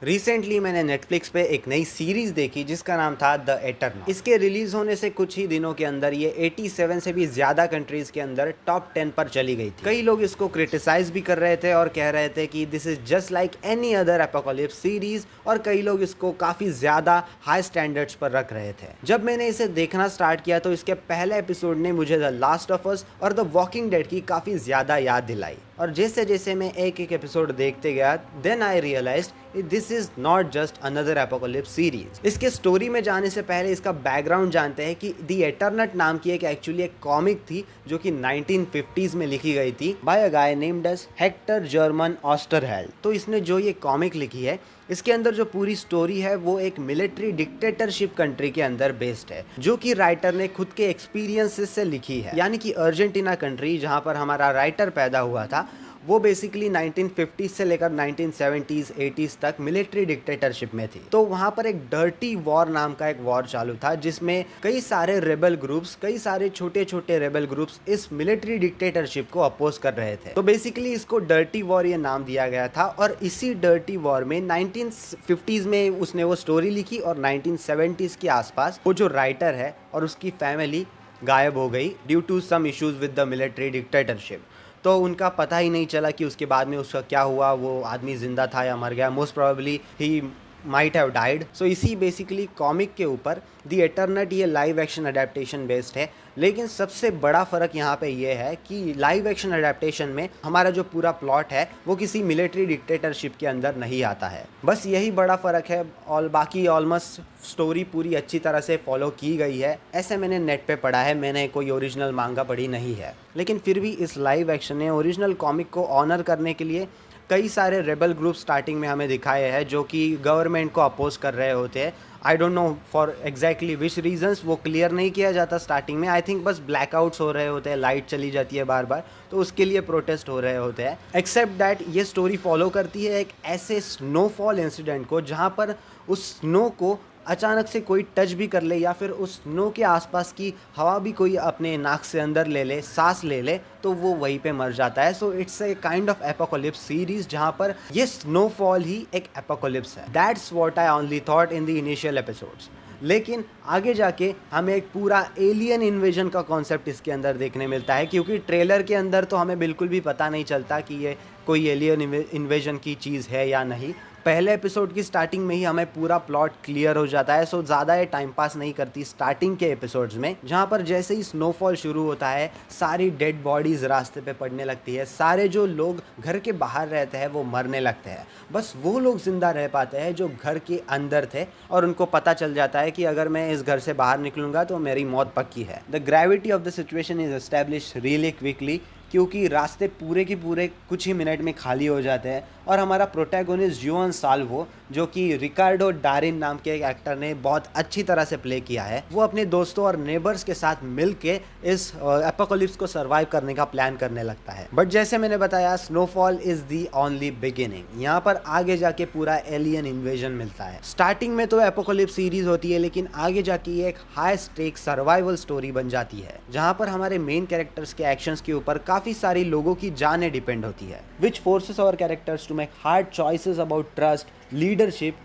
Recently मैंने Netflix पे एक नई सीरीज देखी जिसका नाम था द एटर्नल। इसके रिलीज होने से कुछ ही दिनों के अंदर ये 87 से भी ज्यादा कंट्रीज के अंदर टॉप 10 पर चली गई थी। कई लोग इसको क्रिटिसाइज भी कर रहे थे और कह रहे थे कि this is just like any other apocalypse series, और कई लोग इसको काफी ज्यादा हाई स्टैंडर्ड्स पर रख रहे थे। जब मैंने इसे देखना स्टार्ट किया तो इसके पहले एपिसोड ने मुझे द लास्ट ऑफ अस और द वॉकिंग डेड की काफी ज्यादा याद दिलाई, और जैसे जैसे मैं एक एक एपिसोड देखते गया then I realized this is not just another apocalypse series. इसके स्टोरी में जाने से पहले इसका बैकग्राउंड जानते हैं कि द एटर्नट नाम की एक्चुअली एक कॉमिक थी जो कि 1950s में लिखी गई थी by a guy named as Hector German Oesterheld. तो इसने जो ये कॉमिक लिखी है इसके अंदर जो पूरी स्टोरी है वो एक मिलिट्री डिक्टेटरशिप कंट्री के अंदर बेस्ड है, जो कि राइटर ने खुद के एक्सपीरियंसेस से लिखी है। यानी कि अर्जेंटीना कंट्री जहां पर हमारा राइटर पैदा हुआ था वो बेसिकली 1950 से लेकर 1970s 80s तक मिलिट्री डिक्टेटरशिप में थी। तो वहां पर एक डर्टी वॉर नाम का एक वॉर चालू था जिसमें कई सारे रेबल ग्रुप्स, कई सारे छोटे छोटे रेबल ग्रुप्स इस मिलिट्री डिक्टेटरशिप को अपोज कर रहे थे। तो बेसिकली इसको डर्टी वॉर ये नाम दिया गया था, और इसी डर्टी वॉर में 1950s में उसने वो स्टोरी लिखी और 1970s के आसपास वो जो राइटर है और उसकी फैमिली गायब हो गई due to some issues with the military dictatorship. तो उनका पता ही नहीं चला कि उसके बाद में उसका क्या हुआ, वो आदमी जिंदा था या मर गया। Most probably he might have died. So इसी बेसिकली कॉमिक के ऊपर द एटर्नट ये लाइव एक्शन अडेप्टेशन बेस्ड है। लेकिन सबसे बड़ा फ़र्क यहाँ पे ये है कि लाइव एक्शन अडेप्टेशन में हमारा जो पूरा प्लॉट है वो किसी मिलिट्री डिक्टेटरशिप के अंदर नहीं आता है। बस यही बड़ा फ़र्क है, और बाकी ऑलमोस्ट स्टोरी पूरी अच्छी तरह से फॉलो की गई है, ऐसे मैंने नेट पे पढ़ा है। मैंने कोई ओरिजिनल मांगा पढ़ी नहीं है, लेकिन फिर भी इस लाइव एक्शन ने ओरिजिनल कॉमिक को ऑनर करने के लिए कई सारे रेबल ग्रुप स्टार्टिंग में हमें दिखाए हैं जो कि गवर्नमेंट को अपोज कर रहे होते हैं। I don't know for exactly which reasons, वो क्लियर नहीं किया जाता स्टार्टिंग में। आई थिंक बस ब्लैकआउट्स हो रहे होते हैं, लाइट चली जाती है बार बार, तो उसके लिए प्रोटेस्ट हो रहे होते हैं। एक्सेप्ट दैट ये स्टोरी फॉलो करती है एक ऐसे स्नोफॉल इंसिडेंट को जहाँ पर उस स्नो को अचानक से कोई टच भी कर ले, या फिर उस स्नो के आसपास की हवा भी कोई अपने नाक से अंदर ले ले, सांस ले ले, तो वो वहीं पे मर जाता है। So it's a kind of apocalypse series जहाँ पर ये स्नोफॉल ही एक एपोकलिप्स है। That's what I only thought in the initial episodes. लेकिन आगे जाके हमें एक पूरा एलियन इन्वेजन का कॉन्सेप्ट इसके अंदर देखने मिलता है, क्योंकि ट्रेलर के अंदर तो हमें बिल्कुल भी पता नहीं चलता कि ये कोई एलियन इन्वेजन की चीज़ है या नहीं। पहले एपिसोड की स्टार्टिंग में ही हमें पूरा प्लॉट क्लियर हो जाता है। सो ज़्यादा ये टाइम पास नहीं करती स्टार्टिंग के एपिसोड्स में, जहाँ पर जैसे ही स्नोफॉल शुरू होता है सारी डेड बॉडीज़ रास्ते पे पड़ने लगती है, सारे जो लोग घर के बाहर रहते हैं वो मरने लगते हैं। बस वो लोग जिंदा रह पाते हैं जो घर के अंदर थे, और उनको पता चल जाता है कि अगर मैं इस घर से बाहर निकलूंगा तो मेरी मौत पक्की है। The gravity of the situation is establish really quickly, क्योंकि रास्ते पूरे के पूरे कुछ ही मिनट में खाली हो जाते हैं, और हमारा प्रोटैगोनिस्ट जोअन साल्वो, जो कि रिकार्डो डारिन नाम के एक एक्टर ने बहुत अच्छी तरह से प्ले किया है, वो अपने दोस्तों और नेबर्स के साथ मिलके इस एपोकलिप्स को सर्वाइव करने का प्लान करने लगता है। बट जैसे मैंने बताया, snowfall is the only beginning. यहाँ पर आगे जाके पूरा एलियन इन्वेजन मिलता है। स्टार्टिंग में तो एपोकलिप्स सीरीज होती है, लेकिन आगे जाके ये एक हाई स्टेक सर्वाइवल स्टोरी बन जाती है, जहाँ पर हमारे मेन कैरेक्टर्स के एक्शंस के ऊपर काफी सारी लोगों की जानें डिपेंड होती है, which forces our characters to make hard choices about trust, leadership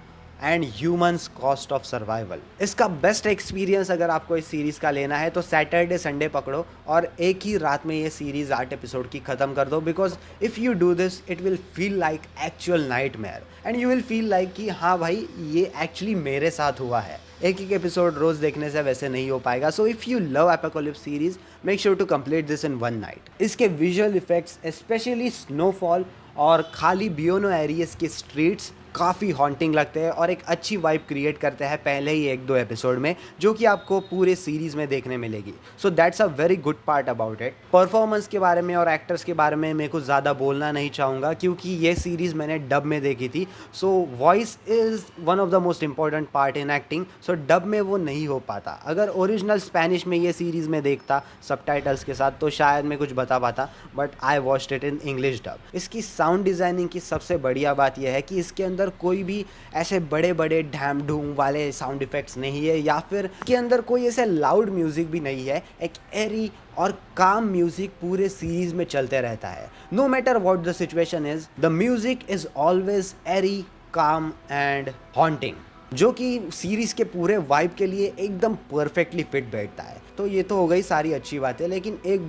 and humans cost of survival. इसका बेस्ट एक्सपीरियंस अगर आपको इस सीरीज का लेना है तो सैटरडे संडे पकड़ो और एक ही रात में ये सीरीज 8 एपिसोड की खत्म कर दो, because if you do this it will feel like actual nightmare, and you will feel like कि हाँ भाई ये एक्चुअली मेरे साथ हुआ है। एक एक एपिसोड रोज देखने से वैसे नहीं हो पाएगा। So if you love apocalypse series make sure to complete this in one night. इसके विजुअल इफेक्ट्स, स्पेशली स्नोफॉल और खाली बियोनो एरियस के स्ट्रीट्स काफ़ी हॉन्टिंग लगते हैं और एक अच्छी वाइब क्रिएट करते हैं पहले ही 1-2 एपिसोड में, जो कि आपको पूरे सीरीज में देखने मिलेगी। So that's a very good part about it. Performance के बारे में और एक्टर्स के बारे में मैं कुछ ज़्यादा बोलना नहीं चाहूँगा, क्योंकि ये सीरीज़ मैंने डब में देखी थी। So voice is one of the most important part in acting. So dub में वो नहीं हो पाता। अगर ओरिजिनल स्पेनिश में ये सीरीज़ में देखता सबटाइटल्स के साथ तो शायद मैं कुछ बता पाता, but I watched it in English dub. इसकी साउंड डिज़ाइनिंग की सबसे बढ़िया बात यह है कि इसके अंदर कोई भी ऐसे बड़े बड़े ढैम ढूम वाले साउंड इफेक्ट्स नहीं है, या फिर के अंदर कोई ऐसे लाउड म्यूजिक भी नहीं है। एक एरी और काम म्यूजिक पूरे सीरीज में चलते रहता है। No matter what the situation is, the music is always eerie, calm and haunting, जो कि सीरीज़ के पूरे वाइब के लिए एकदम परफेक्टली फिट बैठता है। तो ये तो हो गई सारी अच्छी बातें, लेकिन एक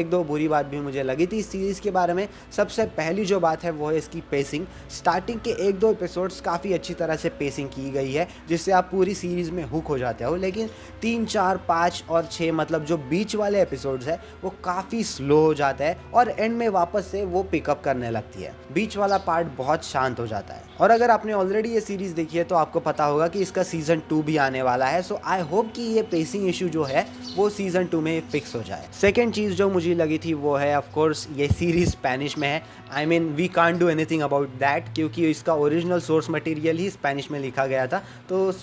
दो बुरी बात भी मुझे लगी थी इस सीरीज़ के बारे में। सबसे पहली जो बात है वो है इसकी पेसिंग। स्टार्टिंग के 1-2 एपिसोड्स काफ़ी अच्छी तरह से पेसिंग की गई है, जिससे आप पूरी सीरीज़ में हुक हो जाते हो, लेकिन 3, 4, 5 और 6 मतलब जो बीच वाले एपिसोड्स है वो काफ़ी स्लो हो जाता है और एंड में वापस से वो पिकअप करने लगती है। बीच वाला पार्ट बहुत शांत हो जाता है। और अगर आपने ऑलरेडी ये सीरीज़ देखी है तो आपको पता होगा कि इसका सीज़न 2 भी आने वाला है। सो आई होप कि ये पेसिंग इशू जो है वो सीज़न 2 में फिक्स हो जाए। सेकेंड चीज़ जो मुझे लगी थी वो है ऑफ कोर्स ये सीरीज़ स्पेनिश में है। I mean we can't do anything about that, क्योंकि इसका ओरिजिनल सोर्स मटेरियल ही स्पेनिश में लिखा गया था, तो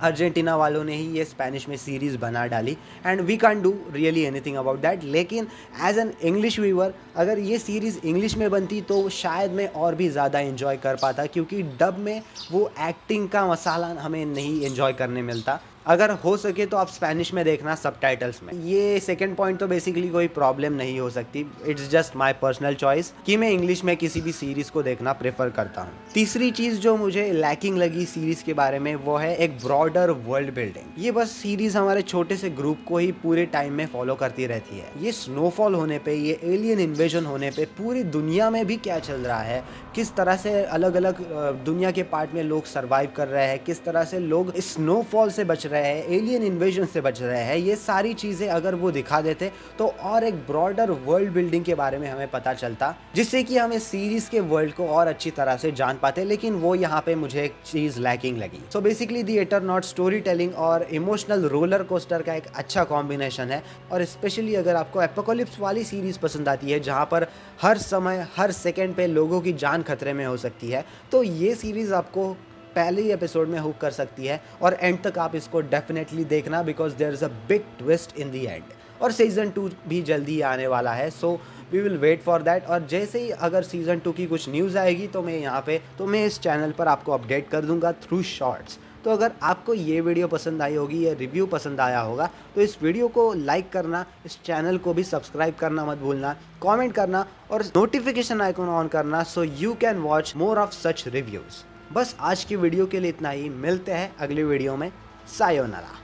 अर्जेंटीना वालों ने ही ये स्पेनिश में सीरीज़ बना डाली and we can't do really anything about that. लेकिन एज एन इंग्लिश व्यूअर अगर ये सीरीज़ इंग्लिश में बनती तो शायद मैं और भी ज़्यादा इन्जॉय कर पाता, क्योंकि डब में वो एक्टिंग का मसाला हमें नहीं इन्जॉय करने मिलता। अगर हो सके तो आप स्पेनिश में देखना सबटाइटल्स में। ये सेकंड पॉइंट तो बेसिकली कोई प्रॉब्लम नहीं हो सकती, it's just my personal choice कि मैं इंग्लिश में किसी भी सीरीज़ को देखना प्रेफर करता हूँ। तीसरी चीज़ जो मुझे लैकिंग लगी सीरीज़ के बारे में वो है एक ब्रॉडर वर्ल्ड बिल्डिंग। ये बस सीरीज़ हमारे छोटे से ग्रुप को ही पूरे टाइम में फॉलो करती रहती है। ये स्नोफॉल होने पे, ये एलियन इन्वेजन होने पे पूरी दुनिया में भी क्या चल रहा है, किस तरह से अलग अलग दुनिया के पार्ट में लोग सर्वाइव कर रहे हैं, किस तरह से लोग स्नोफॉल से बच रहे हैं, एलियन इन्वेजन से बच रहे हैं, ये सारी चीज़ें अगर वो दिखा देते तो और एक ब्रॉडर वर्ल्ड बिल्डिंग के बारे में हमें पता चलता, जिससे कि हम इस सीरीज़ के वर्ल्ड को और अच्छी तरह से जान पाते। लेकिन वो यहाँ पे मुझे एक चीज़ लैकिंग लगी। So basically the Eternaut story telling और इमोशनल रोलर कोस्टर का एक अच्छा कॉम्बिनेशन है। और स्पेशली अगर आपको एपोकलिप्स वाली सीरीज़ पसंद आती है जहाँ पर हर समय हर सेकेंड पे लोगों की जान खतरे में हो सकती है, तो ये सीरीज़ आपको पहले ही एपिसोड में हुक कर सकती है और एंड तक आप इसको डेफिनेटली देखना, because there is a big twist in the end. और सीज़न 2 भी जल्दी आने वाला है, so we will wait for that. और जैसे ही अगर सीज़न 2 की कुछ न्यूज़ आएगी तो मैं इस चैनल पर आपको अपडेट कर दूंगा थ्रू शॉर्ट्स। तो अगर आपको ये वीडियो पसंद आई होगी, ये रिव्यू पसंद आया होगा, तो इस वीडियो को लाइक करना, इस चैनल को भी सब्सक्राइब करना मत भूलना, कमेंट करना और नोटिफिकेशन आइकन ऑन करना, so you can watch more of such reviews. बस आज की वीडियो के लिए इतना ही। मिलते हैं अगली वीडियो में। सायोनारा।